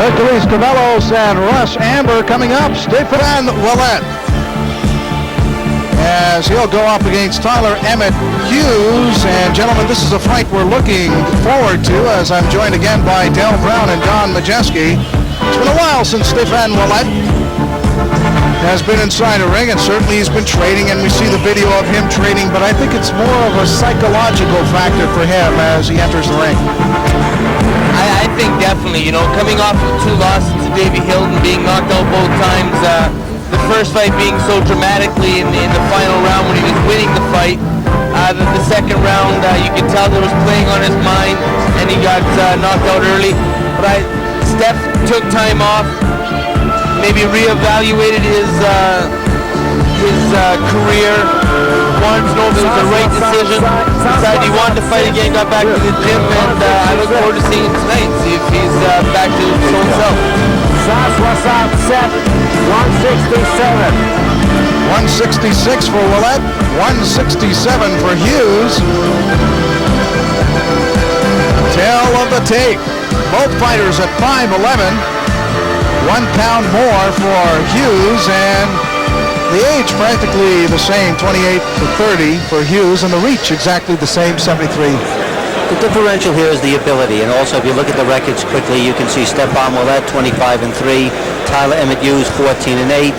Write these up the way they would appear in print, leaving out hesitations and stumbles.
Hercules Cavellos and Russ Amber coming up. Stephane Ouellet, as he'll go up against Tyler Emmett Hughes. And gentlemen, this is a fight we're looking forward to, as I'm joined again by Dale Brown and Don Majeski. It's been a while since Stephane Ouellet has been inside a ring, and certainly he's been training, and we see the video of him training, but I think it's more of a psychological factor for him as he enters the ring. I think definitely, coming off of 2 losses to Davey Hilton, being knocked out both times, the first fight being so dramatically in the final round when he was winning the fight. The second round, you could tell there was playing on his mind, and he got knocked out early. But Steph took time off, maybe reevaluated his career, wanted to know if it was the right decision, decided he wanted to fight again, got back to the gym, and I look forward to seeing him tonight, see if he's back to his own self. What's up, Seth? 167. 166 for Ouellet, 167 for Hughes. Tail of the tape. Both fighters at 5'11". 1 pound more for Hughes, and the age practically the same, 28 to 30 for Hughes, and the reach exactly the same, 73. The differential here is the ability, and also if you look at the records quickly, you can see Stephane Ouellet 25-3, Tyler Emmett Hughes 14-8.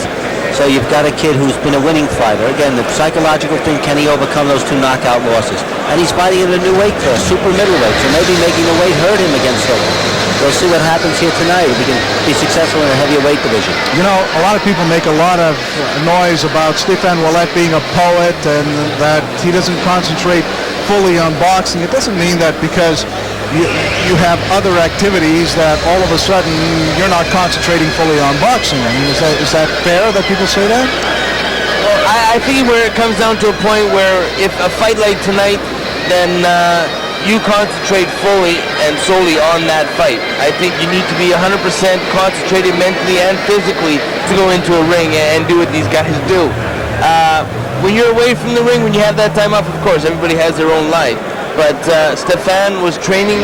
So you've got a kid who's been a winning fighter. Again, the psychological thing, can he overcome those 2 knockout losses? And he's fighting in a new weight class, super middleweight, so maybe making the weight hurt him against Hilton. We'll see what happens here tonight if he can be successful in a heavier weight division. A lot of people make a lot of noise about Stephane Ouellet being a poet and that he doesn't concentrate fully on boxing. It doesn't mean that because you have other activities that all of a sudden you're not concentrating fully on boxing. I mean, is that fair that people say that? Well, I think where it comes down to a point where if a fight like tonight, then you concentrate fully and solely on that fight. I think you need to be 100% concentrated mentally and physically to go into a ring and do what these guys do. When you're away from the ring, when you have that time off, of course, everybody has their own life. But Stephane was training,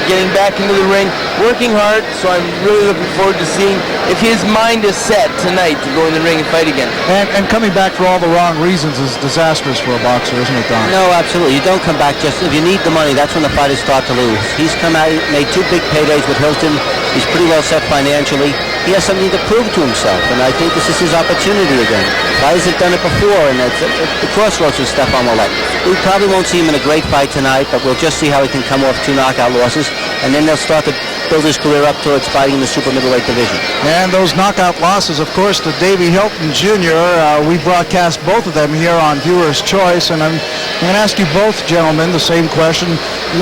getting back into the ring, working hard, so I'm really looking forward to seeing if his mind is set tonight to go in the ring and fight again. And coming back for all the wrong reasons is disastrous for a boxer, isn't it, Don? No, absolutely. You don't come back just if you need the money. That's when the fighters start to lose. He's come out, made 2 big paydays with Hilton. He's pretty well set financially. He has something to prove to himself, and I think this is his opportunity again. Fighters have done it before, and it's the crossroads with Stephane Ouellet. We probably won't see him in a great fight tonight, but we'll just see how he can come off 2 knockout losses, and then they'll start to build his career up towards fighting in the super middleweight division. And those knockout losses, of course, to Davey Hilton Jr., we broadcast both of them here on Viewer's Choice, and I'm going to ask you both, gentlemen, the same question.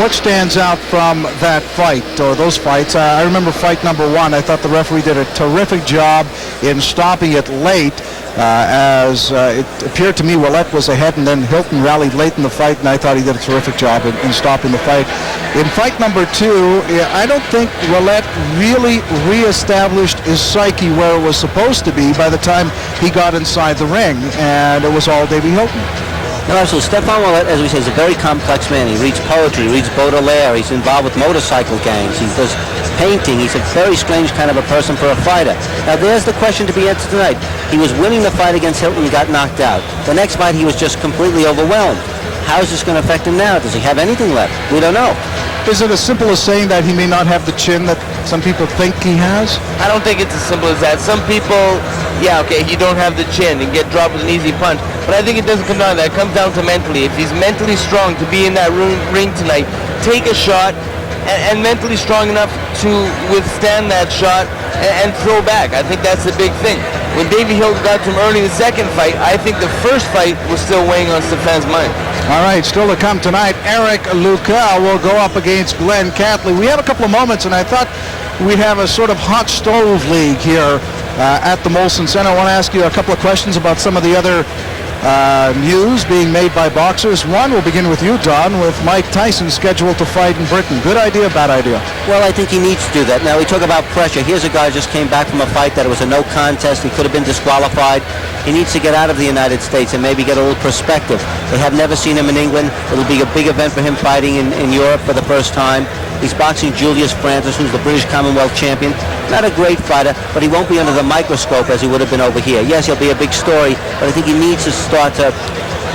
What stands out from that fight, or those fights? I remember fight number 1. I thought the referee did a terrific job in stopping it late, as it appeared to me Ouellet was ahead, and then Hilton rallied late in the fight, and I thought he did a terrific job in stopping the fight. In fight number 2, I don't think Ouellet really reestablished his psyche where it was supposed to be by the time he got inside the ring, and it was all Davey Hilton. No, absolutely. Stephane Ouellet, as we say, is a very complex man. He reads poetry, reads Baudelaire. He's involved with motorcycle gangs. He does painting. He's a very strange kind of a person for a fighter. Now, there's the question to be answered tonight. He was winning the fight against Hilton and got knocked out. The next fight, he was just completely overwhelmed. How is this going to affect him now? Does he have anything left? We don't know. Is it as simple as saying that he may not have the chin that some people think he has? I don't think it's as simple as that. Some people, you don't have the chin and get dropped with an easy punch. But I think it doesn't come down to that. It comes down to mentally. If he's mentally strong to be in that ring tonight, take a shot, and mentally strong enough to withstand that shot and throw back. I think that's the big thing. When Davey Hilton got to him early in the second fight, I think the first fight was still weighing on Stephane's mind. All right, still to come tonight, Eric Luca will go up against Glenn Catley. We had a couple of moments, and I thought we'd have a sort of hot stove league here at the Molson Center. I want to ask you a couple of questions about some of the other news being made by boxers. One, we'll begin with you, Don, with Mike Tyson scheduled to fight in Britain. Good idea, bad idea? Well, I think he needs to do that. Now, we talk about pressure. Here's a guy who just came back from a fight that it was a no contest. He could have been disqualified. He needs to get out of the United States and maybe get a little perspective. They have never seen him in England. It'll be a big event for him fighting in Europe for the first time. He's boxing Julius Francis, who's the British Commonwealth champion. Not a great fighter, but he won't be under the microscope as he would have been over here. Yes, he'll be a big story, but I think he needs to start to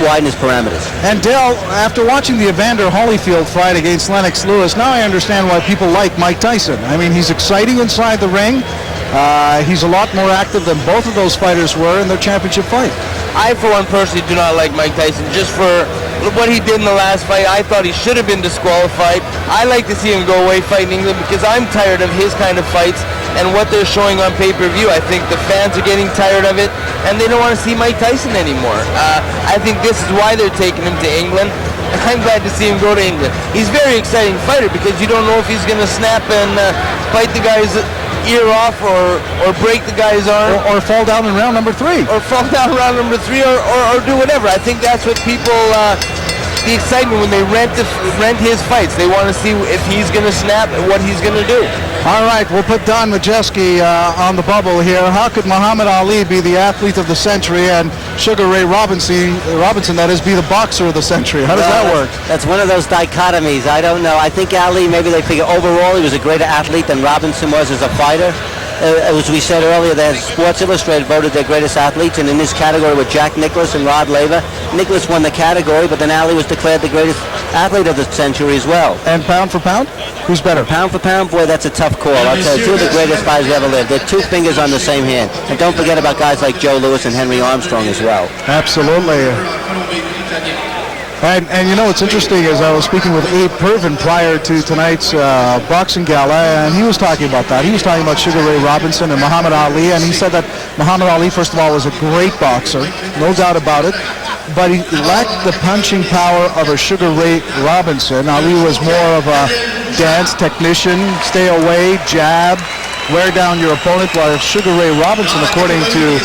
widen his parameters. And Dale, after watching the Evander Holyfield fight against Lennox Lewis, now I understand why people like Mike Tyson. I mean, he's exciting inside the ring. He's a lot more active than both of those fighters were in their championship fight. I, for one, personally do not like Mike Tyson just for what he did in the last fight. I thought he should have been disqualified. I like to see him go away fighting England because I'm tired of his kind of fights and what they're showing on pay-per-view. I think the fans are getting tired of it and they don't want to see Mike Tyson anymore. I think this is why they're taking him to England. I'm glad to see him go to England. He's a very exciting fighter because you don't know if he's going to snap and bite the guy's ear off or break the guy's arm. Or fall down in round number 3. Or fall down round number 3 or do whatever. I think that's what people, the excitement when they rent his fights. They want to see if he's going to snap and what he's going to do. All right, we'll put Don Majeski on the bubble here. How could Muhammad Ali be the athlete of the century and Sugar Ray Robinson, that is, be the boxer of the century? How does that work? That's one of those dichotomies. I don't know. I think Ali, maybe they figure overall he was a greater athlete than Robinson was as a fighter. As we said earlier, that Sports Illustrated voted their greatest athletes, and in this category were Jack Nicklaus and Rod Laver. Nicklaus won the category, but then Ali was declared the greatest athlete of the century as well. And pound for pound? Who's better? Pound for pound, boy, that's a tough call. I'll tell you, two of the greatest fighters who ever lived. They're two fingers on the same hand. And don't forget about guys like Joe Louis and Henry Armstrong as well. Absolutely. And you know what's interesting is I was speaking with Abe Pervin prior to tonight's boxing gala, and he was talking about that. He was talking about Sugar Ray Robinson and Muhammad Ali, and he said that Muhammad Ali, first of all, was a great boxer, no doubt about it, but he lacked the punching power of a Sugar Ray Robinson. Ali was more of a dance technician, stay away, jab, wear down your opponent, while Sugar Ray Robinson, according to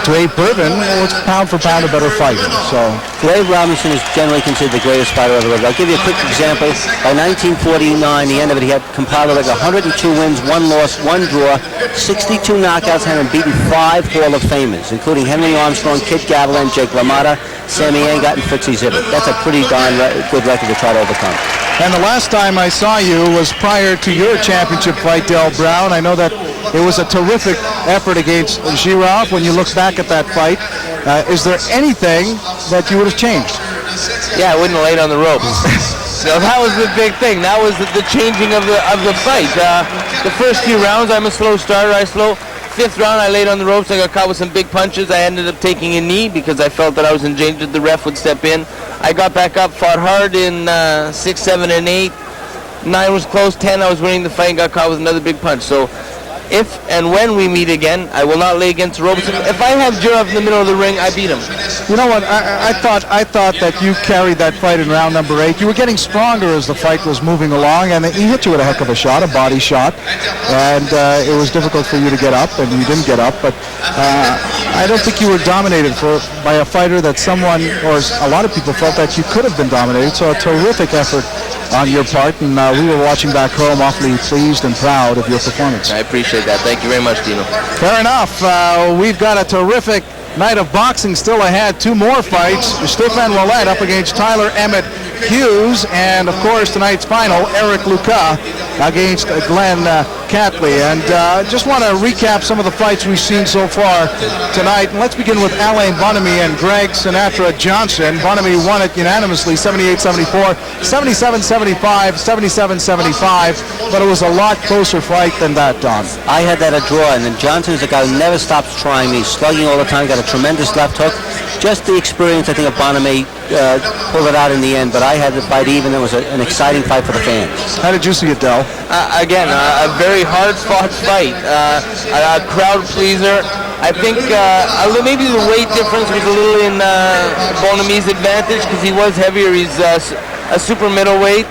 Abe Pervin, was pound for pound a better fighter. So Ray Robinson is generally considered the greatest fighter ever lived. I'll give you a quick example. By 1949, the end of it, he had compiled like 102 wins, 1 loss, 1 draw, 62 knockouts, and beaten 5 Hall of Famers, including Henry Armstrong, Kid Gavilan, Jake LaMotta, Sammy Angot, and Fritzy Zivit. That's a pretty darn good record to try to overcome. And the last time I saw you was prior to your championship fight, Del Brown. I know that it was a terrific effort against Girard. When you look back at that fight, is there anything that you would have changed? Yeah, I wouldn't have laid on the ropes. So that was the big thing. That was the changing of the fight. The first few rounds, I'm a slow starter. Fifth round, I laid on the ropes. I got caught with some big punches. I ended up taking a knee because I felt that I was in danger. The ref would step in. I got back up, fought hard in 6, 7, and 8. 9 was close. 10, I was winning the fight and got caught with another big punch. So if and when we meet again, I will not lay against the ropes. If I have Girard in the middle of the ring, I beat him. You know what? I thought that you carried that fight in round number 8. You were getting stronger as the fight was moving along, and he hit you with a heck of a shot, a body shot, and it was difficult for you to get up, and you didn't get up. But I don't think you were dominated by a fighter that someone or a lot of people felt that you could have been dominated. So a terrific effort on your part, and we were watching back home awfully pleased and proud of your performance. I appreciate that. Thank you very much, Dino. Fair enough. We've got a terrific night of boxing still ahead. 2 more fights. Stephane Ouellet up against Tyler Emmett Hughes, and of course tonight's final, Eric Luca against Glenn Catley. And just want to recap some of the fights we've seen so far tonight. And let's begin with Alain Bonamy and Greg Sinatra Johnson. Bonamy won it unanimously, 78-74, 77-75, 77-75, but it was a lot closer fight than that, Don. I had that a draw, and then Johnson is a guy who never stops trying. He's slugging all the time, got a tremendous left hook. Just the experience, I think, of Bonamy pulled it out in the end, but I had the fight even. It was an exciting fight for the fans. How did you see it, Del? Again, a very hard-fought fight, a crowd pleaser. I think maybe the weight difference was a little in Bonamy's advantage because he was heavier. He's a super middleweight,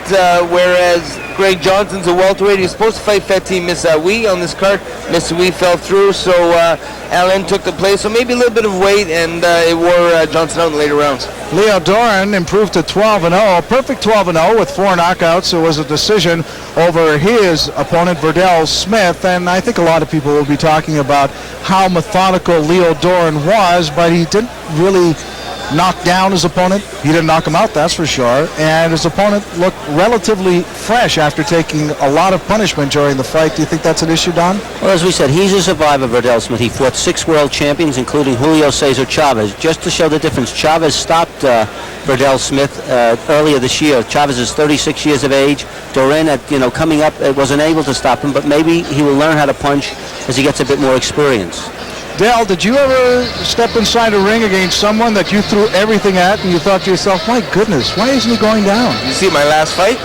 whereas Greg Johnson's a welterweight. He was supposed to fight Fethi Missaoui on this card. Missaoui fell through, so Alain took the place. So maybe a little bit of weight, and it wore Johnson out in the later rounds. Leo Doran improved to 12-0, perfect 12-0 with 4 knockouts. It was a decision over his opponent, Verdell Smith, and I think a lot of people will be talking about how methodical Leo Doran was, but he didn't really knocked down his opponent. He didn't knock him out, that's for sure. And his opponent looked relatively fresh after taking a lot of punishment during the fight. Do you think that's an issue, Don? Well, as we said, he's a survivor, Verdell Smith. He fought 6 world champions, including Julio Cesar Chavez. Just to show the difference, Chavez stopped Verdell Smith earlier this year. Chavez is 36 years of age. Duran, coming up, wasn't able to stop him, but maybe he will learn how to punch as he gets a bit more experience. Dale, did you ever step inside a ring against someone that you threw everything at and you thought to yourself, my goodness, why isn't he going down? You see my last fight?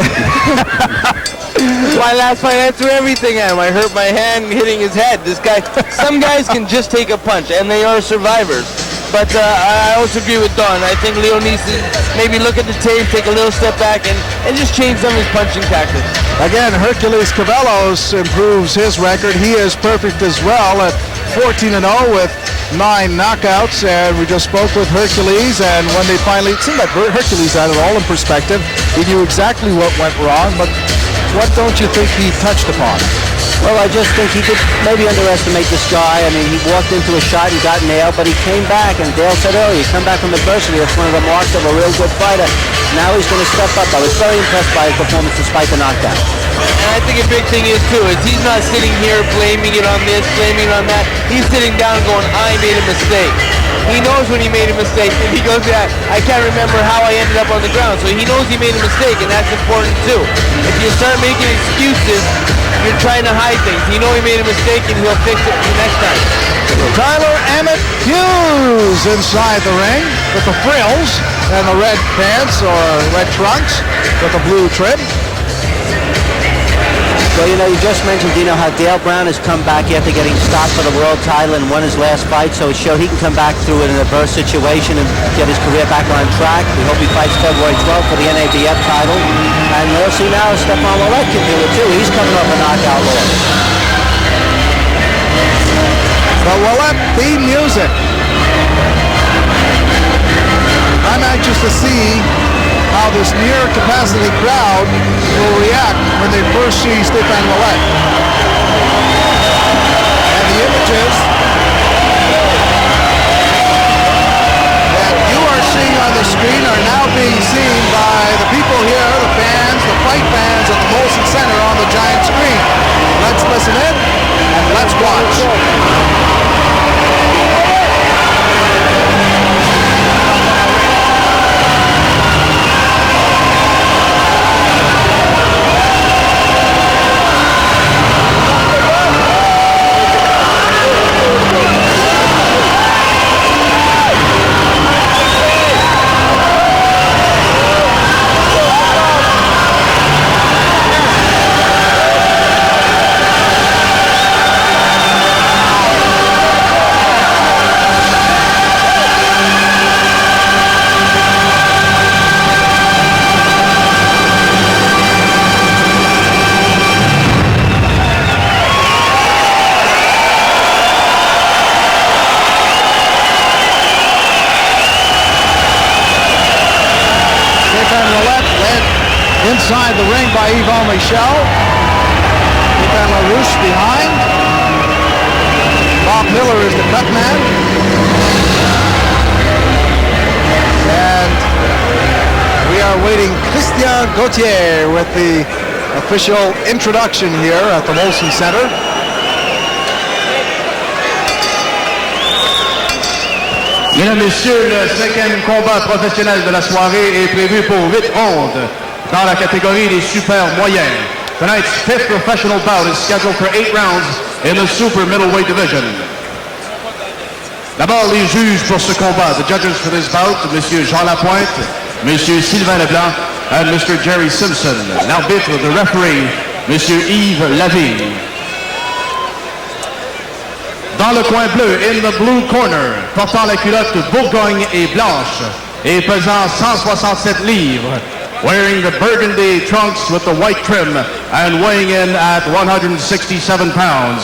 My last fight, I threw everything at him. I hurt my hand hitting his head. This guy, some guys can just take a punch, and they are survivors. But I also agree with Don. I think Leo needs to maybe look at the tape, take a little step back, and just change some of his punching tactics. Again, Hercules Caballos improves his record. He is perfect as well at 14-0 with 9 knockouts, and we just spoke with Hercules, and when they finally, it seemed like Hercules had it all in perspective. He knew exactly what went wrong, but what don't you think he touched upon? Well, I just think he did maybe underestimate this guy. I mean, he walked into a shot, he got nailed, but he came back, and Dale said earlier, you come back from adversity, that's one of the marks of a real good fighter. Now he's going to step up. I was very impressed by his performance despite the knockdown. And I think a big thing is, too, is he's not sitting here blaming it on this, blaming it on that. He's sitting down going, I made a mistake. He knows when he made a mistake. If he goes, yeah, I can't remember how I ended up on the ground. So he knows he made a mistake, and that's important, too. If you start making excuses, you're trying to hide things. You know he made a mistake, and he'll fix it the next time. Tyler Emmett Hughes inside the ring with the frills and the red pants or red trunks with the blue trim. Well, you just mentioned, how Dale Brown has come back after getting stopped for the world title and won his last fight, so it showed he can come back through an adverse situation and get his career back on track. We hope he fights February 12th for the NABF title. And we'll see now Stephane Ouellet can do it, too. He's coming off a knockout loss. The Ouellet theme music. I'm anxious to see how this near-capacity crowd will react when they first see Stephane Ouellet. And the images that you are seeing on the screen are now being seen by the people here, the fans, the fight fans at the Molson Center on the giant screen. Let's listen in and let's watch. Inside the ring by Yvon Michel. Stephane LaRouche behind. Bob Miller is the cut man. And we are waiting Christian Gauthier with the official introduction here at the Molson Center. Mesdames et messieurs, le 5e combat professionnel de la soirée est prévu pour 8 rondes. Dans la catégorie des super moyens. Tonight's 5th professional bout is scheduled for 8 rounds in the super middleweight division. D'abord, les juges pour ce combat. The judges for this bout, Monsieur Jean Lapointe, Monsieur Sylvain Leblanc, and Mr. Jerry Simpson. L'arbitre, the referee, Monsieur Yves Lavigne. Dans le coin bleu, in the blue corner, portant la culotte bourgogne et blanche, et pesant 167 livres, wearing the burgundy trunks with the white trim and weighing in at 167 pounds.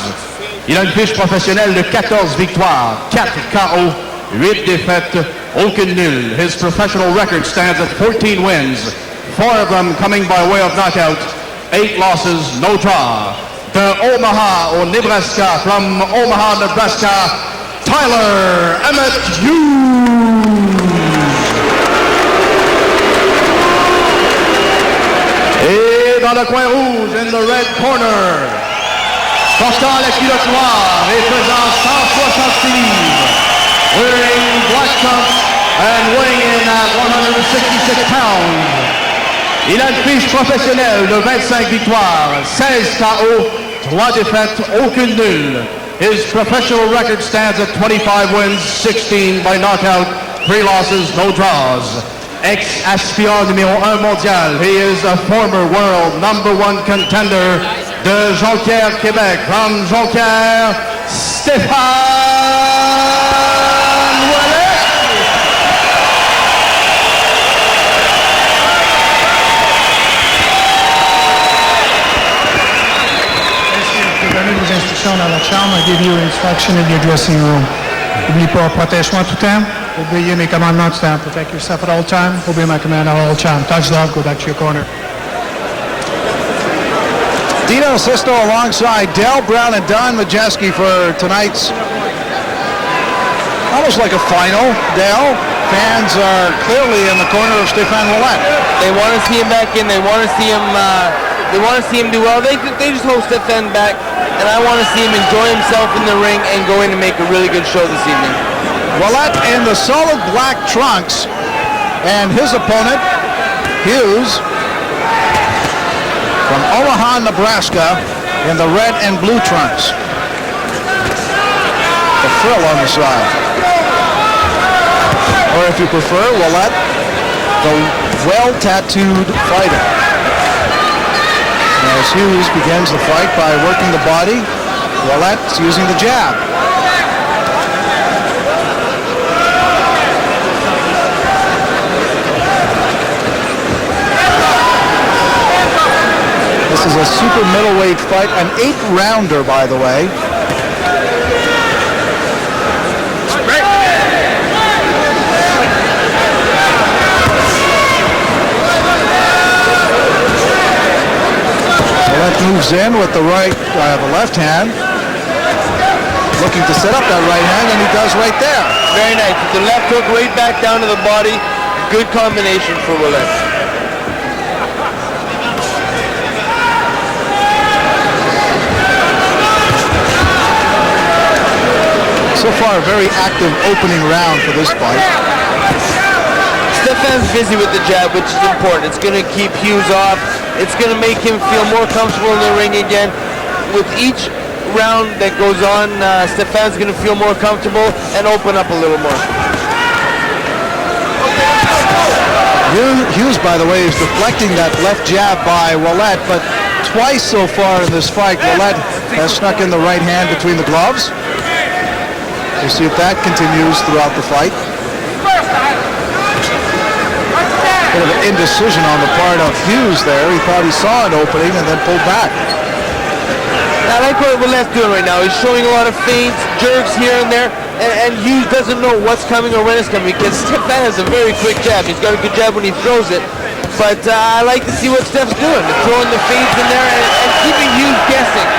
Il a une fiche professionnelle de 14 victoires, 4 KO, 8 défaites, aucun nul. His professional record stands at 14 wins, 4 of them coming by way of knockout, 8 losses, no draw. De Omaha, Nebraska, from Omaha, Nebraska, Tyler Emmett Hughes. dans le coin rouge, in the red corner. Portant la culotte noire et pesant 166 livres. Wearing black trunks and weighing in at 166 pounds. Il a une fiche professionnelle de 25 victoires, 16 KO, 3 défaites, aucune nulle. His professional record stands at 25 wins, 16 by knockout, 3 losses, no draws. Ex-aspirant numéro 1 mondial, he is a former world #1 contender de Jonquière, Québec. From Jonquière, Stephane Ouellet. Vos instructions dans votre chambre. I give you instruction in your dressing room. N'oublie pas, protège-moi tout le temps. Obeyez mes commandements tout le temps. Protect yourself at all time. Obey my command at all time. Touch love, go back to your corner. Dino Sisto alongside Dell Brown and Don Majeski for tonight's almost like a final. Dell, fans are clearly in the corner of Stephane Ouellet. They want to see him back in. They want to see him. They want to see him do well. They just hope Stephane back, and I want to see him enjoy himself in the ring and go in and make a really good show this evening. Ouellet in the solid black trunks, and his opponent, Hughes, from Omaha, Nebraska, in the red and blue trunks. The frill on the side. Or if you prefer, Ouellet, the well-tattooed fighter. As Hughes begins the fight by working the body, Ouellet's using the jab. This is a super middleweight fight, an 8-rounder, by the way. Ouellet moves in with the the left hand, looking to set up that right hand, and he does right there. Very nice. The left hook right back down to the body. Good combination for Ouellet. So far, a very active opening round for this fight. Stephane's busy with the jab, which is important. It's going to keep Hughes off. It's going to make him feel more comfortable in the ring again. With each round that goes on, Stephane's going to feel more comfortable and open up a little more. Hughes, by the way, is deflecting that left jab by Ouellet, but twice so far in this fight, Ouellet has snuck in the right hand between the gloves. We'll see if that continues throughout the fight. Bit of an indecision on the part of Hughes there. He thought he saw an opening and then pulled back. I like what Ouellet's doing right now. He's showing a lot of feints, jerks here and there, and Hughes doesn't know what's coming or when it's coming because Stephane has a very quick jab. He's got a good jab when he throws it, but I like to see what Steph's doing. Throwing the feints in there and keeping Hughes guessing.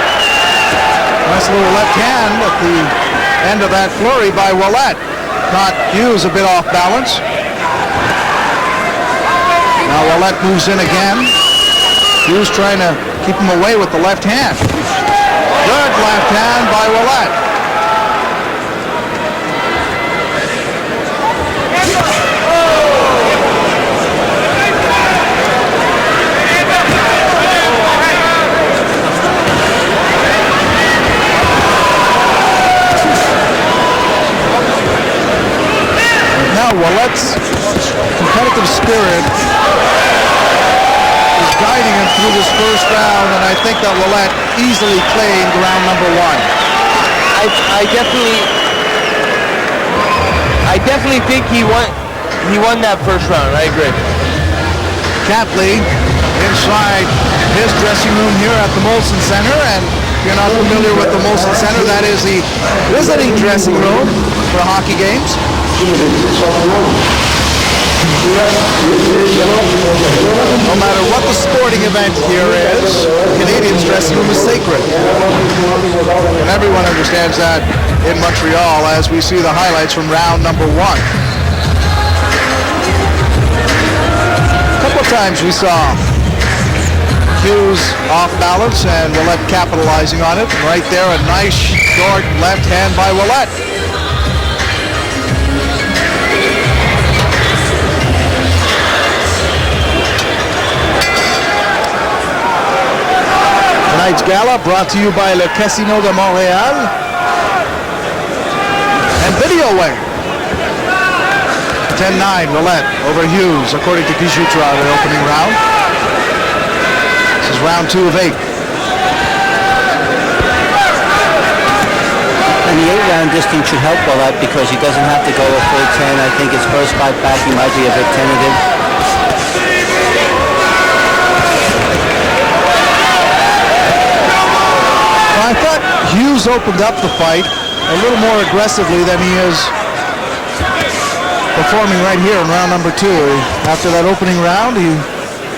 Nice little left hand at the end of that flurry by Ouellet. Caught Hughes a bit off balance. Now Ouellet moves in again. Hughes trying to keep him away with the left hand. Good left hand by Ouellet. Ouellet's competitive spirit is guiding him through this first round, and I think that Ouellet easily claimed round number 1. I definitely think he won that first round. I agree. Catley inside his dressing room here at the Molson Center, and if you're not familiar with the Molson Center, that is the visiting dressing room for hockey games. No matter what the sporting event here is, Canadians' dressing room is sacred. And everyone understands that in Montreal as we see the highlights from round number 1. A couple of times we saw Hughes off balance and Ouellet capitalizing on it. And right there, a nice short left hand by Ouellet. Tonight's gala brought to you by Le Casino de Montréal and VideoWay. 10-9, Ouellet over Hughes, according to Guijutra, the opening round. This is round 2 of 8. And the 8-round distance should help Ouellet because he doesn't have to go a full 10. I think his first fight back, he might be a bit tentative. I thought Hughes opened up the fight a little more aggressively than he is performing right here in round number 2. After that opening round, he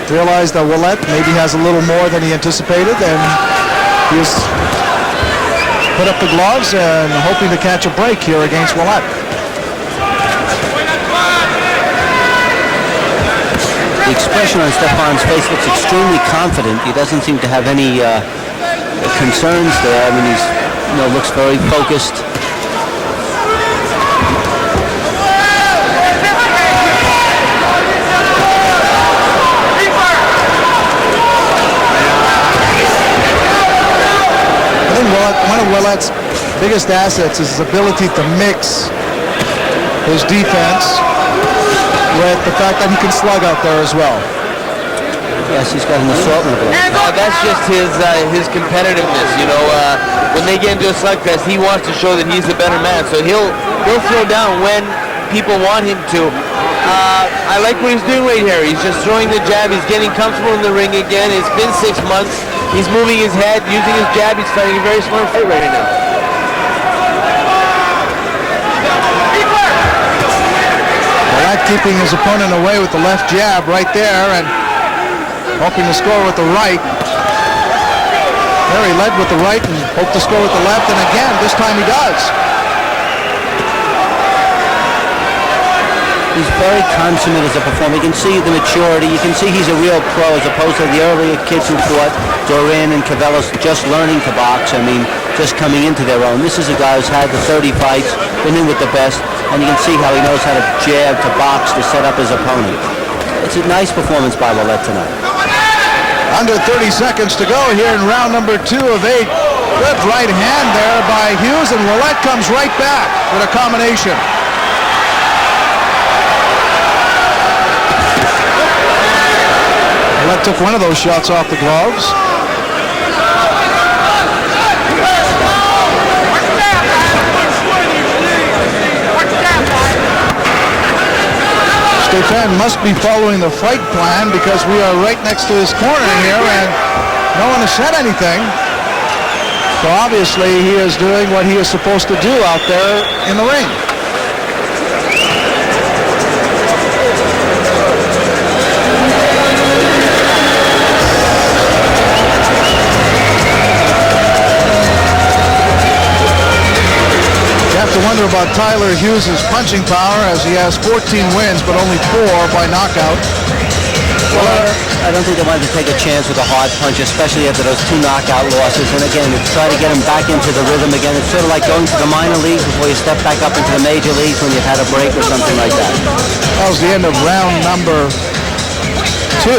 realized that Ouellet maybe has a little more than he anticipated, and he has put up the gloves and hoping to catch a break here against Ouellet. The expression on Stephane's face looks extremely confident. He doesn't seem to have any concerns there. I mean, he's, looks very focused. I think one of Ouellet's biggest assets is his ability to mix his defense with the fact that he can slug out there as well. Yes, he's got an assortment of them. That's just his competitiveness, when they get into a slugfest, he wants to show that he's the better man, so he'll throw down when people want him to. I like what he's doing right here. He's just throwing the jab. He's getting comfortable in the ring again. It's been 6 months. He's moving his head, using his jab. He's fighting a very smart fight right now. Ouellet keeping his opponent away with the left jab right there and hoping to score with the right. There he led with the right and hoped to score with the left, and again, this time he does. He's very consummate as a performer. You can see the maturity. You can see he's a real pro as opposed to the earlier kids who fought, Duran and Cavellos, just learning to box. I mean, just coming into their own. This is a guy who's had the 30 fights, been in with the best, and you can see how he knows how to jab, to box, to set up his opponent. It's a nice performance by Ouellet tonight. Under 30 seconds to go here in round number 2 of 8. Good right hand there by Hughes, and Ouellet comes right back with a combination. Ouellet took one of those shots off the gloves. Stephane must be following the fight plan because we are right next to his corner here and no one has said anything. So obviously he is doing what he is supposed to do out there in the ring. To wonder about Tyler Hughes' punching power as he has 14 wins but only 4 by knockout. Well, I don't think they wanted to take a chance with a hard punch, especially after those 2 knockout losses. And again, to try to get him back into the rhythm again. It's sort of like going to the minor leagues before you step back up into the major leagues when you've had a break or something like that. That was the end of round number 2.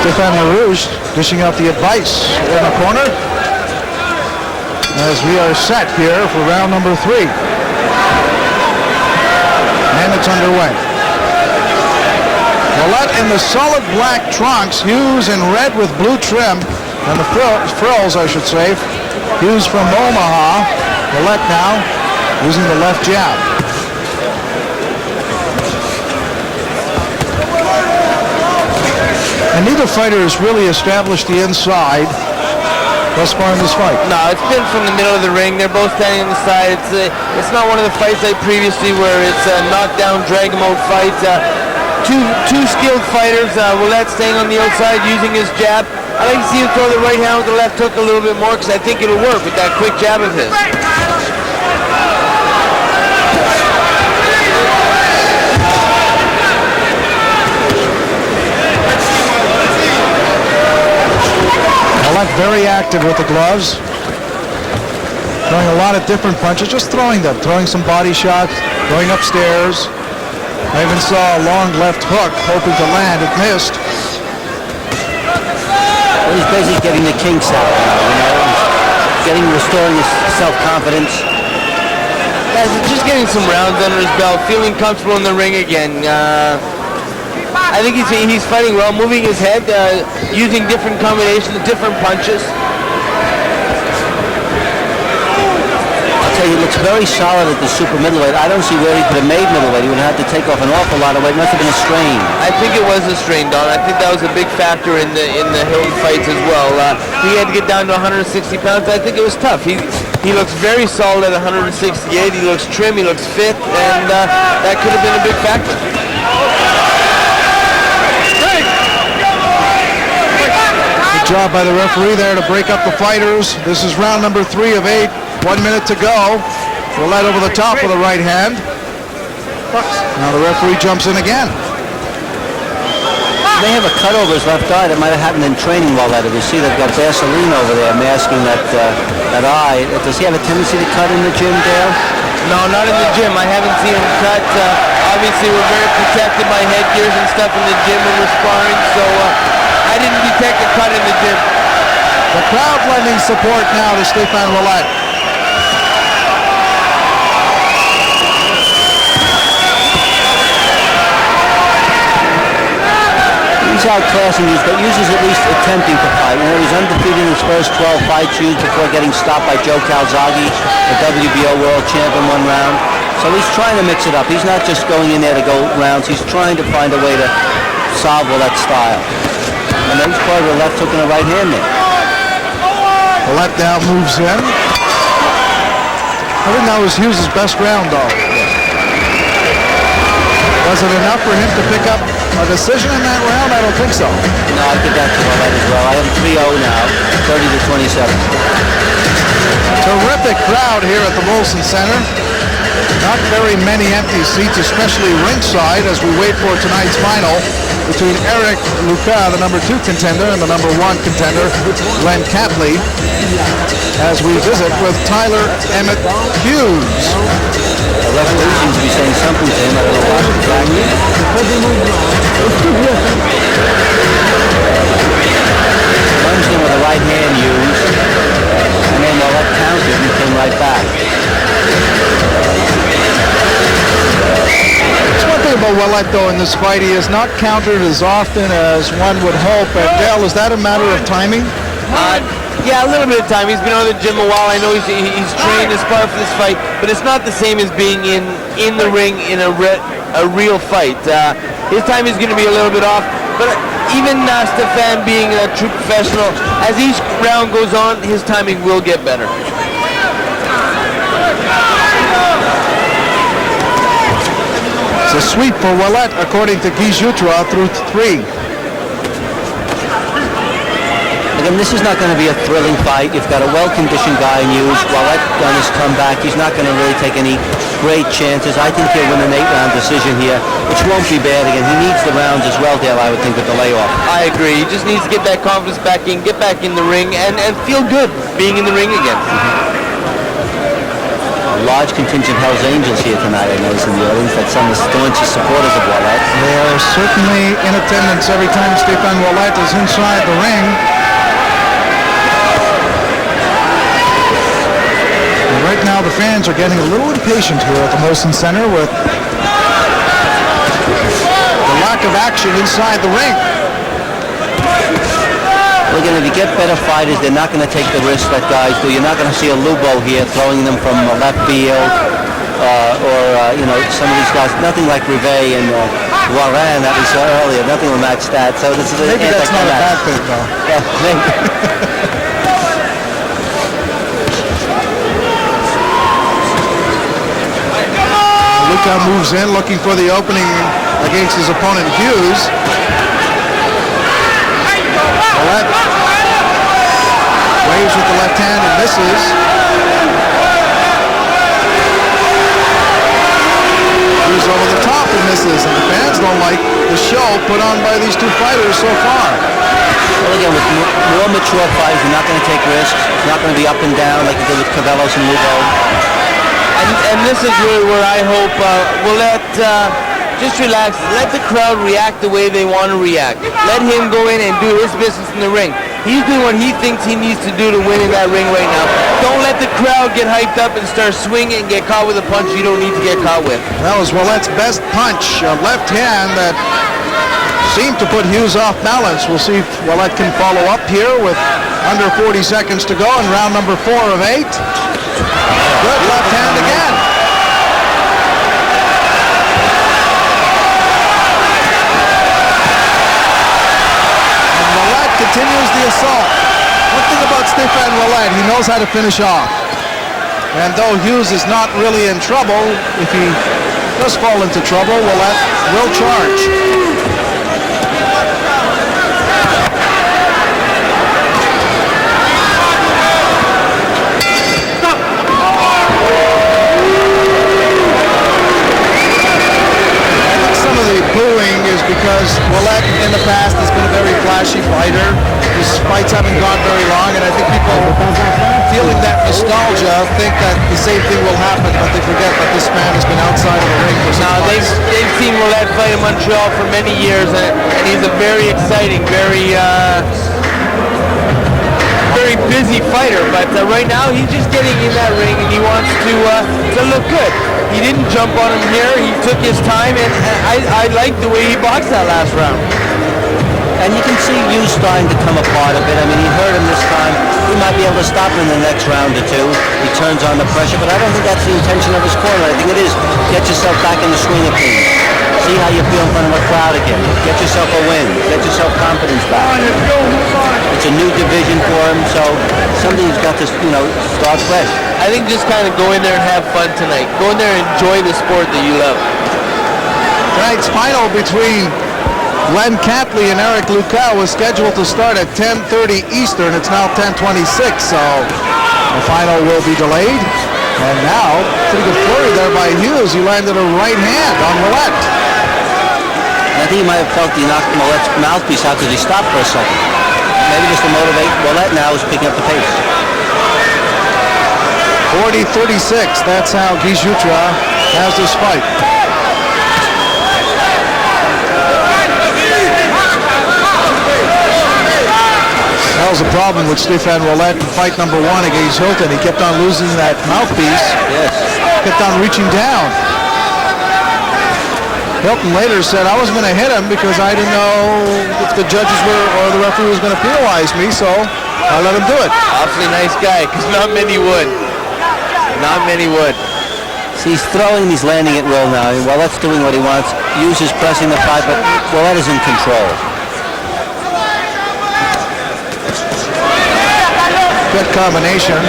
Stephane LaRouche dishing out the advice in the corner as we are set here for round number 3. And it's underway. Ouellet in the solid black trunks, Hughes in red with blue trim, and the frills, I should say. Hughes from Omaha. Ouellet now using the left jab. And neither fighter has really established the inside thus far in this fight. No, it's been from the middle of the ring. They're both standing on the side. It's not one of the fights like previously where it's a knockdown, drag mode fight. Two skilled fighters. Ouellet staying on the outside using his jab. I like to see him throw the right hand with the left hook a little bit more because I think it'll work with that quick jab of his. active with the gloves. Throwing a lot of different punches, just throwing them, throwing some body shots, going upstairs. I even saw a long left hook, hoping to land. It missed. Well, he's basically getting the kinks out now, you know. Restoring his self-confidence. Guys, just getting some rounds under his belt, feeling comfortable in the ring again. I think he's fighting well, moving his head, using different combinations, different punches. He looks very solid at the super middleweight. I don't see where he could have made middleweight. He would have had to take off an awful lot of weight. It must have been a strain. I think it was a strain, Don. I think that was a big factor in the Hilton fights as well. He had to get down to 160 pounds. I think it was tough. He looks very solid at 168. He looks trim. He looks fit, and that could have been a big factor. Good job by the referee there to break up the fighters. This is round number 3 of 8. 1 minute to go. Ouellet over the top with a right hand. Now the referee jumps in again. They have a cut over his left eye that might have happened in training while that. If you see, they've got Vaseline over there masking that eye. Does he have a tendency to cut in the gym, Dale? No, not in the gym. I haven't seen him cut. Obviously, we're very protected by headgears and stuff in the gym when we're sparring, so I didn't detect a cut in the gym. The crowd lending support now to Stephane Ouellet. He's outclassing Hughes, but Hughes is at least attempting to fight. You know, he's undefeated in his first 12 fights, Hughes, before getting stopped by Joe Calzaghe, the WBO world champ in 1 round. So he's trying to mix it up. He's not just going in there to go rounds. He's trying to find a way to solve Ouellet's style. And then he's part of the left hook and the right hand there. Ouellet now moves in. I think that was Hughes' best round, though. Was it enough for him to pick up a decision in that round? I don't think so. No, I give that to Ouellet as well. I am 3-0 now, 30-27. Terrific crowd here at the Molson Center. Not very many empty seats, especially ringside, as we wait for tonight's final between Eric Luca, the number 2 contender, and the number 1 contender, Glenn Catley, as we visit with Tyler Emmett Hughes. The referee seems to be saying something to him. I don't know what exactly. Runs in with a right hand, Hughes, and then Ouellet counted and came right back. One thing about Ouellet, though, in this fight, he is not countered as often as one would hope. And Dale, is that a matter of timing? Yeah, a little bit of time. He's been out of the gym a while. I know he's trained as part for this fight, but it's not the same as being in the ring in a real fight. His time is going to be a little bit off, but even Stephane being a true professional, as each round goes on, his timing will get better. It's a sweep for Ouellet, according to Guy Jutra, through 3. Again, this is not going to be a thrilling fight. You've got a well-conditioned guy in Hughes. Ouellet done his comeback. He's not going to really take any great chances. I think he'll win an 8-round decision here, which won't be bad again. He needs the rounds as well, Dale, I would think, with the layoff. I agree. He just needs to get that confidence back in, get back in the ring, and feel good being in the ring again. A large contingent Hells Angels here tonight, I notice in the audience. That's some of the staunchest supporters of Ouellet. They are certainly in attendance every time Stephane Ouellet is inside the ring. Right now, the fans are getting a little impatient here at the Molson Center with the lack of action inside the ring. Well, again, if you get better fighters, they're not going to take the risks that guys do. You're not going to see a Lubo here throwing them from left field or some of these guys. Nothing like Rivet and Warren that we saw earlier. Nothing will match that. So this is maybe that's not a bad thing, though. Yeah, maybe. Luca moves in, looking for the opening against his opponent, Hughes. Ouellet waves with the left hand and misses. Hughes over the top and misses, and the fans don't like the show put on by these two fighters so far. Well, again, with more mature fighters, you're not going to take risks. It's not going to be up and down like you did with Cavellos and Lugo. And this is really where I hope we'll just relax. Let the crowd react the way they want to react. Let him go in and do his business in the ring. He's doing what he thinks he needs to do to win in that ring right now. Don't let the crowd get hyped up and start swinging and get caught with a punch you don't need to get caught with. That was Ouellet's best punch, a left hand that seemed to put Hughes off balance. We'll see if Ouellet can follow up here with under 40 seconds to go in round number 4 of 8. Good left hand again. And Ouellet continues the assault. One thing about Stephane Ouellet, he knows how to finish off. And though Hughes is not really in trouble, if he does fall into trouble, Ouellet will charge. Booing is because Ouellet in the past has been a very flashy fighter. His fights haven't gone very long, and I think people feeling that nostalgia think that the same thing will happen, but they forget that this man has been outside of the ring for some time. They've seen Ouellet fight in Montreal for many years, and he's a very exciting, very busy fighter, but right now he's just getting in that ring and he wants to look good. He didn't jump on him here, he took his time, and I like the way he boxed that last round. And you can see Hughes starting to come apart a bit. I mean, he hurt him this time. He might be able to stop him in the next round or two. He turns on the pressure, but I don't think that's the intention of his corner. I think it is get yourself back in the swing of things. See how you feel in front of a crowd again. Get yourself a win. Get yourself confidence back. It's a new division for him, so something he's got to, start fresh. I think just kind of go in there and have fun tonight. Go in there and enjoy the sport that you love. Tonight's final between Glenn Catley and Eric Lukau was scheduled to start at 10:30 Eastern. It's now 10:26, so the final will be delayed. And now, pretty good flurry there by Hughes. He landed a right hand on Ouellet. I think he might have felt he knocked Ouellet's mouthpiece out because he stopped for a second. Maybe just to motivate Ouellet now is picking up the pace. 40-36, that's how Guy Jutra has this fight. That was a problem with Stephane Ouellet in fight number 1 against Hilton. He kept on losing that mouthpiece. Yes. Kept on reaching down. Hilton later said, I was going to hit him because I didn't know if the judges were or the referee was going to penalize me, so I let him do it. Awfully nice guy, because not many would. Not many would. See, he's throwing, he's landing at will now. Ouellet's doing what he wants. Hughes is pressing the fight, but Ouellet is in control. Good combination.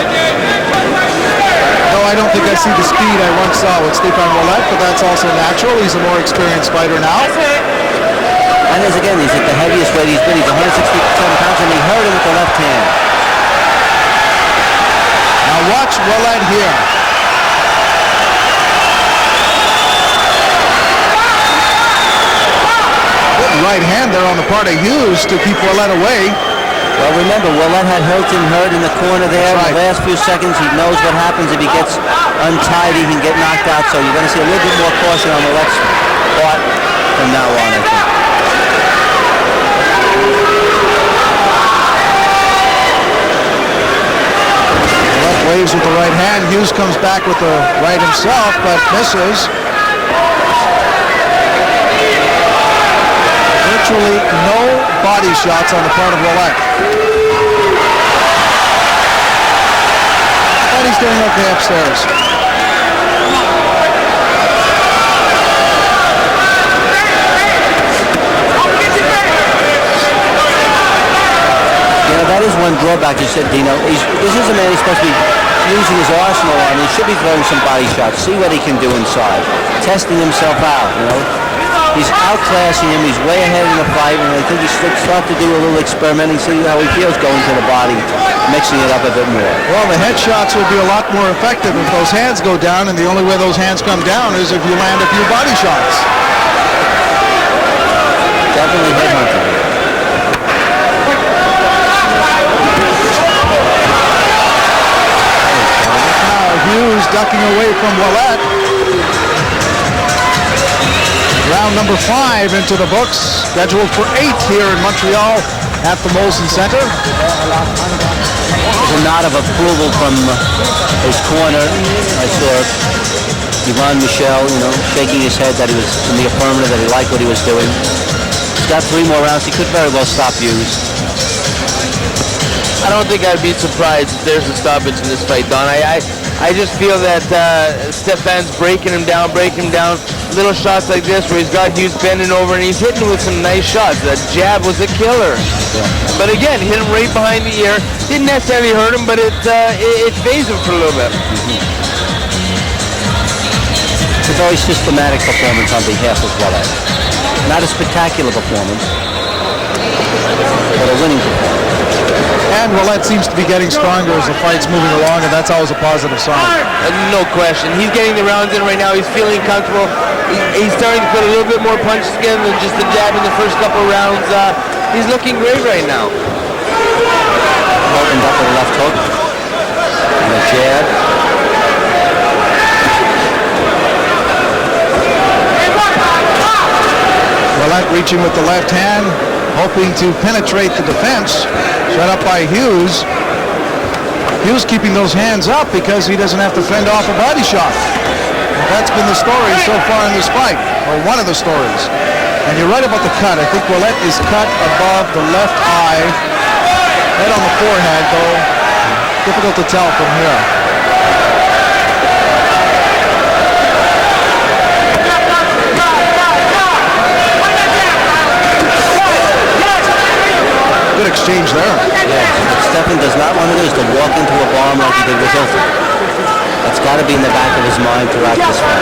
No, I don't think I see the speed I once saw with Stephane Ouellet, but that's also natural. He's a more experienced fighter now. And as again, he's at the heaviest weight he's been. He's 167 pounds, and he hurt him with the left hand. Now watch Ouellet here. Good right hand there on the part of Hughes to keep Ouellet away. Well, remember, Ouellet had Hilton hurt in the corner there. Right. In the last few seconds, he knows what happens if he gets untied. He can get knocked out. So you're going to see a little bit more caution on Ouellet's part from now on, I think. Ouellet waves with the right hand. Hughes comes back with the right himself, but misses. Virtually no body shots on the part of Ouellet. But he's doing okay upstairs. That is one drawback, you said, Dino. This is a man he's supposed to be using his arsenal on. He should be throwing some body shots, see what he can do inside, testing himself out, He's outclassing him. He's way ahead in the fight, and I think he's starting to do a little experimenting, see how he feels going to the body, mixing it up a bit more. Well, the headshots will be a lot more effective if those hands go down, and the only way those hands come down is if you land a few body shots. Definitely headhunting. Hughes ducking away from Ouellet. Round number 5 into the books, scheduled for 8 here in Montreal at the Molson Center. There's a nod of approval from his corner. I saw Yvon Michel, shaking his head that he was in the affirmative, that he liked what he was doing. He's got 3 more rounds. He could very well stop Hughes. I don't think I'd be surprised if there's a stoppage in this fight, Don. I just feel that Stephane's breaking him down. Little shots like this where he's got Hughes bending over and he's hitting with some nice shots. That jab was a killer. Yeah. But again, hit him right behind the ear. Didn't necessarily hurt him, but it phased him for a little bit. It's a very systematic performance on behalf of Ouellet. Not a spectacular performance, but a winning performance. And Ouellet seems to be getting stronger as the fight's moving along, and that's always a positive sign. No question. He's getting the rounds in right now. He's feeling comfortable. He's starting to put a little bit more punches again than just the jab in the first couple of rounds. He's looking great right now. Opened up with a left hook and a jab. Ouellet reaching with the left hand, hoping to penetrate the defense. Set up by Hughes. Hughes keeping those hands up because he doesn't have to fend off a body shot. That's been the story so far in this fight, or one of the stories. And you're right about the cut. I think Ouellet is cut above the left eye, right on the forehead, though difficult to tell from here. Good exchange there. Yeah, what Stephane does not want to do is to walk into a bomb like he did with Hilton. That's got to be in the back of his mind throughout this fight.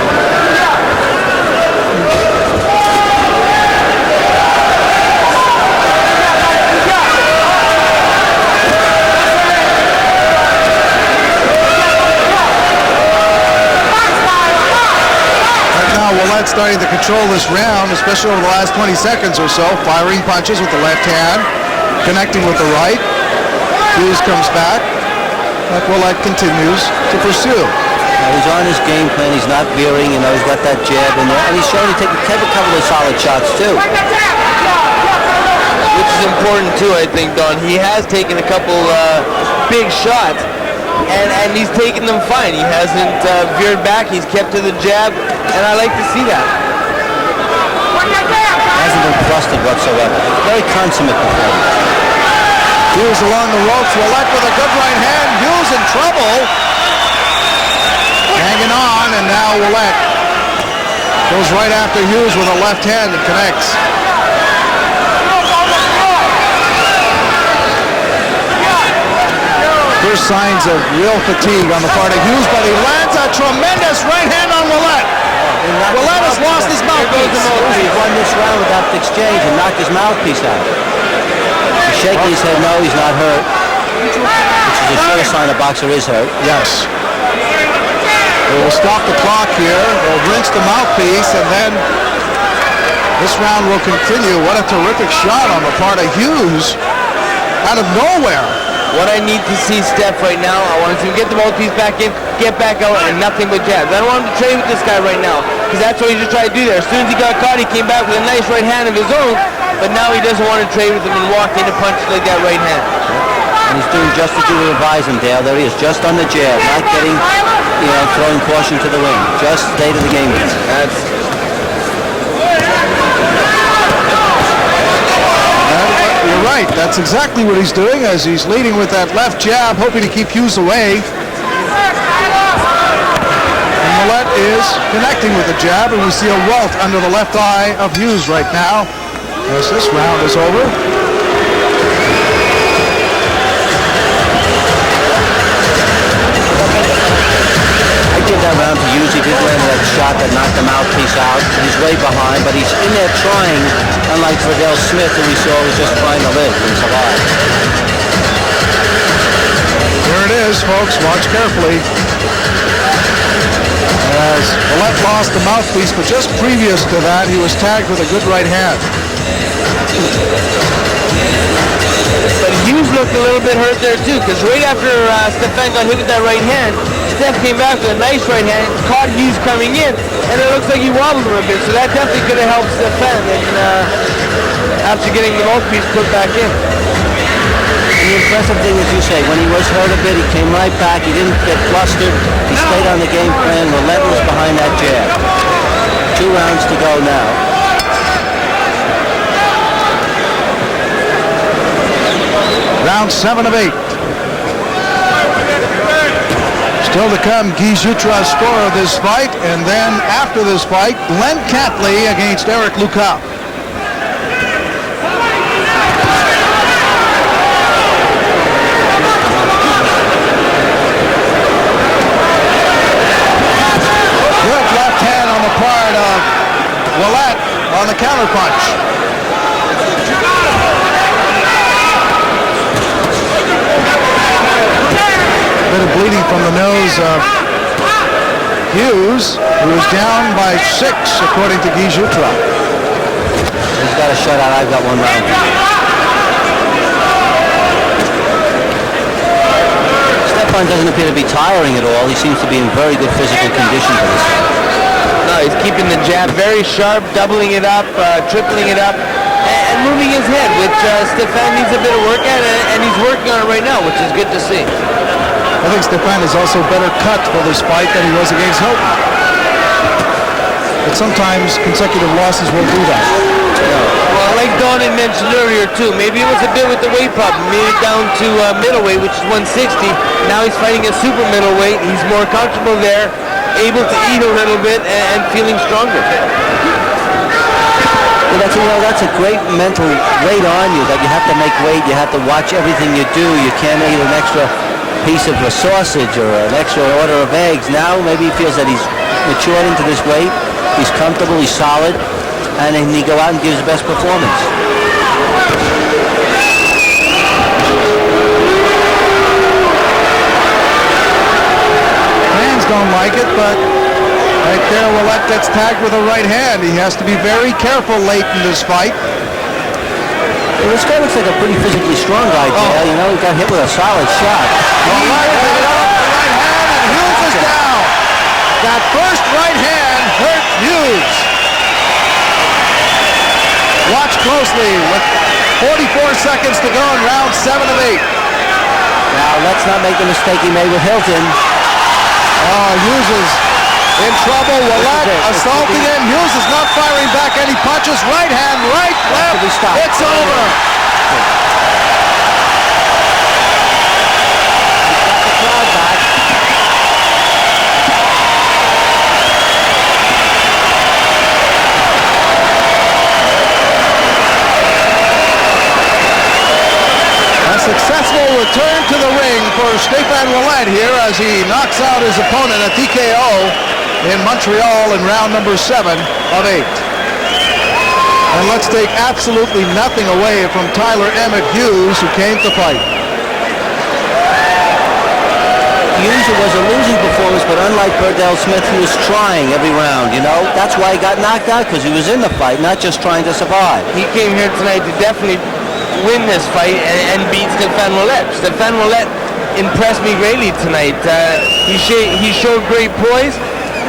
Right now, Ouellet's starting to control this round, especially over the last 20 seconds or so, firing punches with the left hand, connecting with the right. Hughes comes back, but Ouellet continues to pursue. He's on his game plan. He's not veering. He's got that jab in there, and he's showing to take a couple of solid shots too. Which is important too, I think, Don. He has taken a couple big shots, and he's taken them fine. He hasn't veered back. He's kept to the jab, and I like to see that. Hasn't been thrusted whatsoever. Very consummate performance. Hughes along the ropes. Ouellet with a good right hand. Hughes in trouble. Hanging on, and now Ouellet goes right after Hughes with a left hand and connects. First signs of real fatigue on the part of Hughes, but he lands a tremendous right hand on Ouellet. Ouellet has lost his mouthpiece. He won this round with that exchange and knocked his mouthpiece out. He's shaking his head, no, he's not hurt, which is a sure sign a boxer is hurt. Yes. They will stop the clock here. They'll rinse the mouthpiece, and then this round will continue. What a terrific shot on the part of Hughes out of nowhere. What I need to see Steph right now, I want to get the mouthpiece back in, get back out, and nothing but jabs. I don't want him to trade with this guy right now, because that's what he just tried to do there. As soon as he got caught, he came back with a nice right hand of his own, but now he doesn't want to trade with him and walk into punches like that right hand. And he's doing just as you would advise him, Dale. There he is, just on the jab, not getting, throwing caution to the ring. Just stay to the game. You're right. That's exactly what he's doing as he's leading with that left jab, hoping to keep Hughes away. And Ouellet is connecting with the jab, and we see a welt under the left eye of Hughes right now as this round is over. I give that round to Hughes. He did land that shot that knocked the mouthpiece out. He's way behind, but he's in there trying, unlike Verdell Smith, who we saw was just trying to live and survive. Here it is, folks. Watch carefully. As Ouellet lost the mouthpiece, but just previous to that, he was tagged with a good right hand. But Hughes looked a little bit hurt there too, because right after Stephane got hit with that right hand, Steph came back with a nice right hand, caught Hughes coming in, and it looks like he wobbled him a bit, so that definitely could have helped Stephane after getting the mouthpiece put back in. And the impressive thing, as you say, when he was hurt a bit, he came right back, he didn't get flustered, he stayed on the game plan, relentless behind that jab. 2 rounds to go now. Round 7 of 8. Still to come, Guy Jutra's score of this fight, and then after this fight, Glenn Catley against Eric Luca. Good left hand on the part of Ouellet on the counterpunch. Bit of bleeding from the nose of Hughes, who is down by 6, according to Guy Jutra. He's got a shutout. I've got 1 round. Stephane doesn't appear to be tiring at all. He seems to be in very good physical condition for this. No, he's keeping the jab very sharp, doubling it up, tripling it up, and moving his head, which Stephane needs a bit of work at, and he's working on it right now, which is good to see. I think Stephane is also better cut for this fight than he was against Hilton. But sometimes consecutive losses will do that. Well, like Don had mentioned earlier too, maybe it was a bit with the weight problem. Made it down to middleweight, which is 160. Now he's fighting at super middleweight. He's more comfortable there, able to eat a little bit, and feeling stronger. Well, that's a great mental weight on you, that you have to make weight, you have to watch everything you do. You can't eat an extra piece of a sausage or an extra order of eggs. Now maybe he feels that he's matured into this weight, he's comfortable, he's solid, and then he go out and gives his best performance. Fans don't like it, but right there, Ouellet gets tagged with a right hand. He has to be very careful late in this fight. Well, this guy looks like a pretty physically strong guy, Dale. You know, he got hit with a solid shot. Ouellet picked it up with the right hand, and Hughes is down. That first right hand hurt Hughes. Watch closely with 44 seconds to go in round 7 of 8. Now, let's not make the mistake he made with Hilton. Oh, Hughes is in trouble. Ouellet assaulting him. Hughes is not firing back any punches. Right hand, right, left. It's over. A successful return to the ring for Stephane Ouellet here as he knocks out his opponent at TKO in Montreal in round number 7 of 8. And let's take absolutely nothing away from Tyler Emmett Hughes, who came to fight. Hughes, it was a losing performance, but unlike Burdell Smith, he was trying every round, you know? That's why he got knocked out, because he was in the fight, not just trying to survive. He came here tonight to definitely win this fight and beat Stephane Ouellet. Stephane Ouellet impressed me greatly tonight. He showed great poise.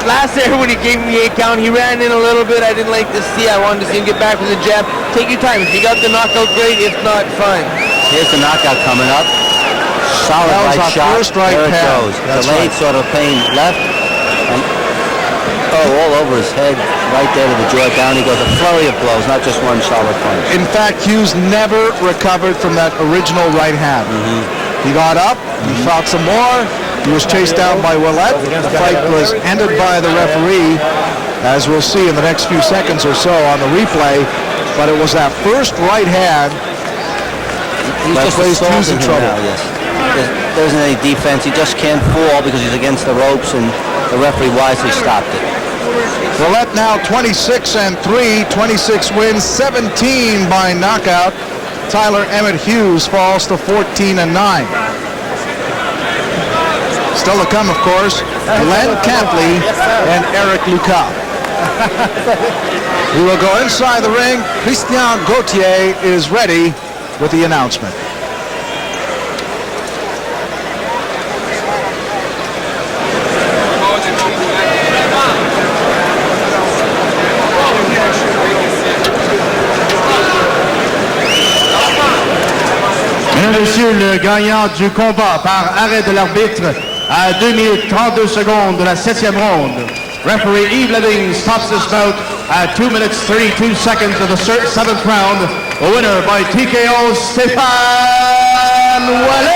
Last there when he gave me the 8 count, he ran in a little bit. I didn't like to see. I wanted to see him get back with the jab. Take your time. If you got the knockout, great. If not, fine. Here's the knockout coming up. Solid That was right our shot. first right there it hand. goes. That's Delayed right. sort of pain left. And, all over his head. Right there to the jaw. Down he goes. A flurry of blows, not just one solid punch. In fact, Hughes never recovered from that original right hand. He got up, he fought some more, he was chased down by Ouellet. The fight was ended by the referee, as we'll see in the next few seconds or so on the replay, but it was that first right hand He's that just placed Hughes in assaulting him trouble. now, yes. There isn't any defense. He just can't fall because he's against the ropes, and the referee wisely stopped it. Ouellet now 26-3, 26 wins, 17 by knockout. Tyler Emmett Hughes falls to 14-9. Still to come, of course, Glenn Catley and Eric Luca. We will go inside the ring. Christian Gauthier is ready with the announcement. proclamé le gagnant du combat par arrêt de l'arbitre à 2 minutes 32 secondes de la 7e ronde. Referee Yves Leding stops this bout at 2 minutes 32 seconds of the 7th round. A winner by TKO, Stephane Ouellet.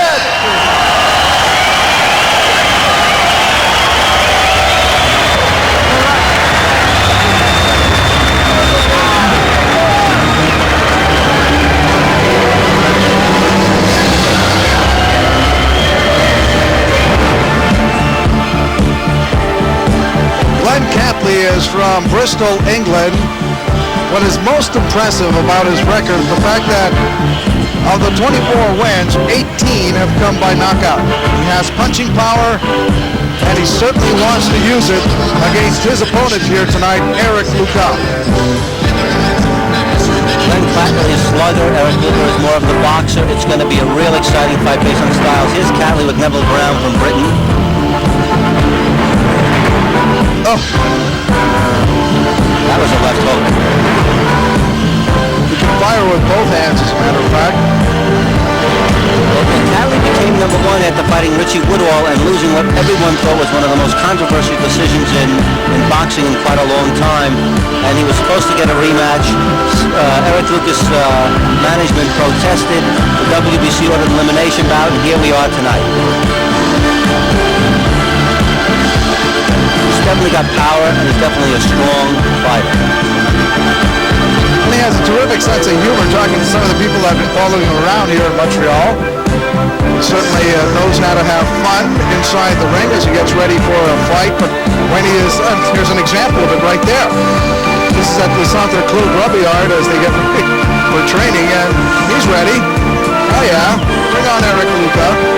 Is from Bristol, England. What is most impressive about his record is the fact that of the 24 wins, 18 have come by knockout. He has punching power, and he certainly wants to use it against his opponent here tonight, Eric Luca. Glenn Catley is slugger. Eric Luca is more of the boxer. It's going to be a real exciting fight based on styles. Here's Catley with Neville Brown from Britain. Oh. That was a left hook. He can fire with both hands, as a matter of fact. Catley became number one after fighting Richie Woodall and losing what everyone thought was one of the most controversial decisions in boxing in quite a long time. And he was supposed to get a rematch. Eric Lucas' management protested. The WBC ordered elimination bout, and here we are tonight. Definitely got power, and he's definitely a strong fighter. And he has a terrific sense of humor, talking to some of the people that have been following him around here in Montreal. He certainly knows how to have fun inside the ring as he gets ready for a fight, but when he is, here's an example of it right there. This is at the Centre Claude Grubby Yard as they get ready for training, and he's ready. Oh yeah, bring on Eric Luca.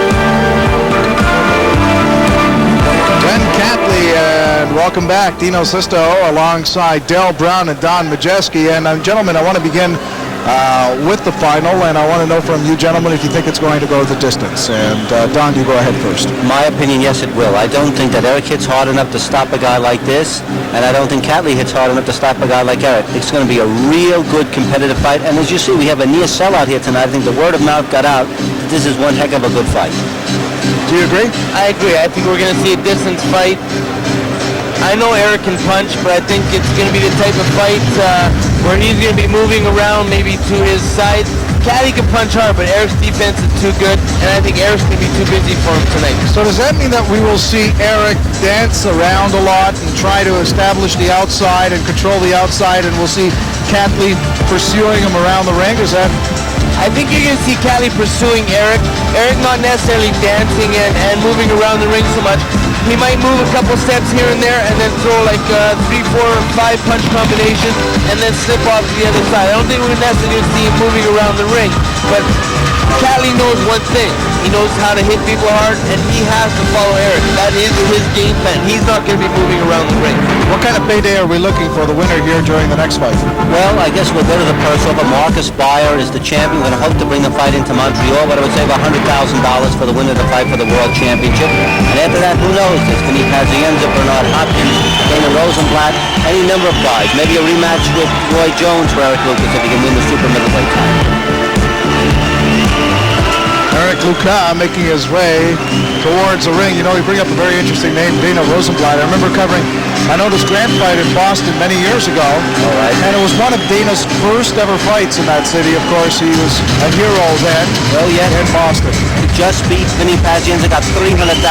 Glenn Catley, and welcome back, Dino Sisto, alongside Del Brown and Don Majeski. And gentlemen, I want to begin with the final, and I want to know from you gentlemen if you think it's going to go the distance. And Don, you go ahead first. My opinion, yes, it will. I don't think that Eric hits hard enough to stop a guy like this, and I don't think Catley hits hard enough to stop a guy like Eric. It's going to be a real good competitive fight, and as you see, we have a near sellout here tonight. I think the word of mouth got out that this is one heck of a good fight. Do you agree? I agree. I think we're going to see a distance fight. I know Eric can punch, but I think it's going to be the type of fight where he's going to be moving around maybe to his side. Catley can punch hard, but Eric's defense is too good, and I think Eric's going to be too busy for him tonight. So does that mean that we will see Eric dance around a lot and try to establish the outside and control the outside, and we'll see Catley pursuing him around the ring? Is that... I think you're going to see Catley pursuing Eric. Eric not necessarily dancing and moving around the ring so much. He might move a couple steps here and there and then throw like 3, 4, 5 punch combinations and then slip off to the other side. I don't think we're necessarily going to see him moving around the ring, but Catley knows one thing. He knows how to hit people hard, and he has to follow Eric. That is his game plan. He's not going to be moving around the ring. What kind of payday are we looking for the winner here during the next fight? Well, I guess we'll go to the purse offer. Marcus Beyer is the champion. We're going to hope to bring the fight into Montreal, but I would say about $100,000 for the winner of the fight for the World Championship. And after that, who knows? There's Vinny Pazienza, Bernard Hopkins, Dana Rosenblatt, any number of guys. Maybe a rematch with Roy Jones for Eric Lucas if he can win the super middleweight title. Eric Luca making his way towards the ring. You know, you bring up a very interesting name, Dana Rosenblatt. I remember covering an Otis Grant fight in Boston many years ago. All right. And it was one of Dana's first ever fights in that city. Of course, he was a hero then. Well, yeah. In Boston. He just beat Vinny Pazienza, got $300,000.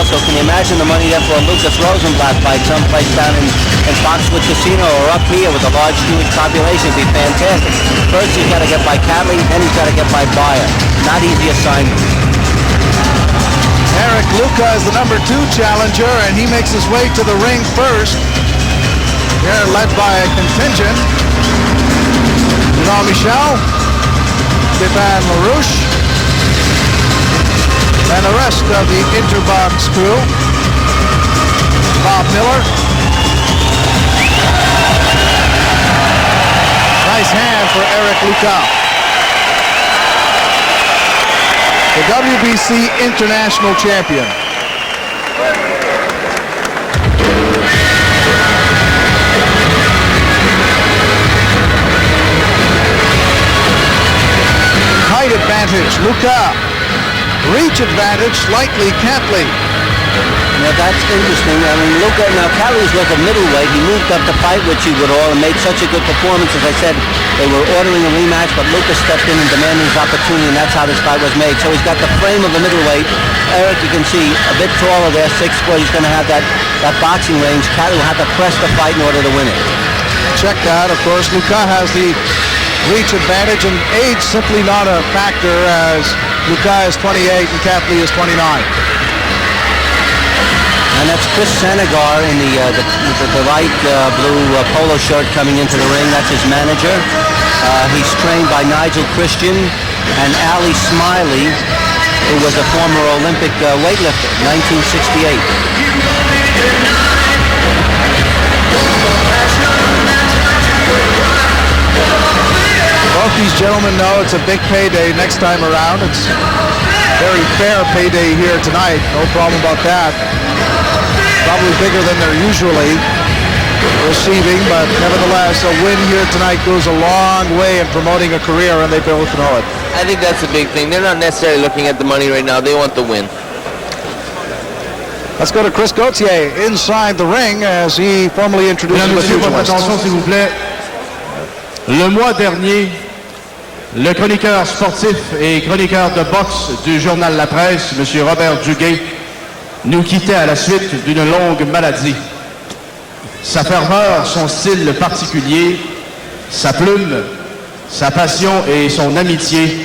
So can you imagine the money there for a Lucas Rosenblatt fight someplace down in Foxwood Casino or up here with a large Jewish population? It'd be fantastic. First, he's got to get by Catley, then he's got to get by Beyer. Not easy assignment. Eric Luca is the number 2 challenger, and he makes his way to the ring first. Here led by a contingent. Jean-Michel, Stephane LaRouche, and the rest of the Interbox crew. Bob Miller. Nice hand for Eric Luca. The WBC International Champion. Height advantage, Luca. reach advantage slightly Catley. Now that's interesting. I mean, Luca, now Callie's was a middleweight. He moved up to fight with you all and made such a good performance. As I said, they were ordering a rematch, but Luca stepped in and demanded his opportunity, and that's how this fight was made. So he's got the frame of a middleweight. Eric, you can see, a bit taller there, 6 foot. He's going to have that boxing range. Callie will have to press the fight in order to win it. Check that. Of course, Luca has the reach advantage, and age simply not a factor, as Luca is 28 and Catley is 29. And that's Chris Sanagar in the light blue polo shirt coming into the ring. That's his manager. He's trained by Nigel Christian and Ali Smiley, who was a former Olympic weightlifter, 1968. Both these gentlemen know it's a big payday next time around. It's very fair payday here tonight. No problem about that. Probably bigger than they're usually receiving, but nevertheless, a win here tonight goes a long way in promoting a career, and they both know it. I think that's a big thing. They're not necessarily looking at the money right now. They want the win. Let's go to Chris Gauthier inside the ring as he formally introduces the Monsieur, votre attention pugilists. s'il vous plaît. Le mois dernier, le chroniqueur sportif et chroniqueur de boxe du journal La Presse, M. Robert Duguay, nous quittait à la suite d'une longue maladie. Sa ferveur, son style particulier, sa plume, sa passion et son amitié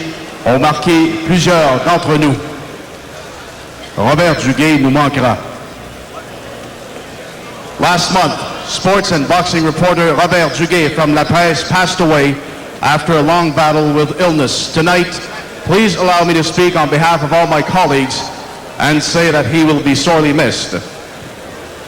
ont marqué plusieurs d'entre nous. Robert Duguay nous manquera. Last month, sports and boxing reporter Robert Duguay from La Presse passed away after a long battle with illness. Tonight, please allow me to speak on behalf of all my colleagues and say that he will be sorely missed.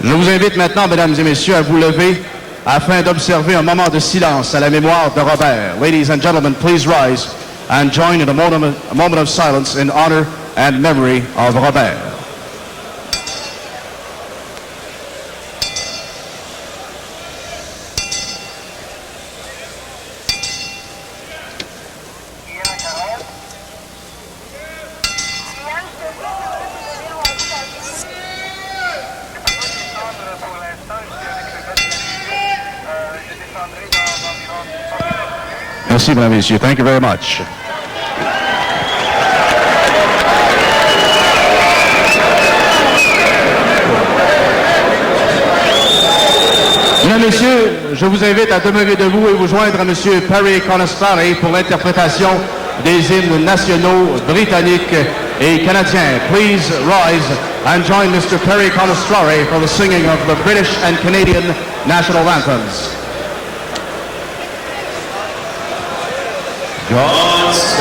Je vous invite maintenant, mesdames et messieurs, à vous lever afin d'observer un moment de silence à la mémoire de Robert. Ladies and gentlemen, please rise and join in a moment of silence in honor and memory of Robert. Merci, mesdames et messieurs. Thank you very much. Mesdames et messieurs, je vous invite à demeurer debout et vous joindre à monsieur Perry Conestare pour l'interprétation des hymnes nationaux britanniques et canadiens. Please rise and join Mr. Perry Conestare for the singing of the British and Canadian national anthems. God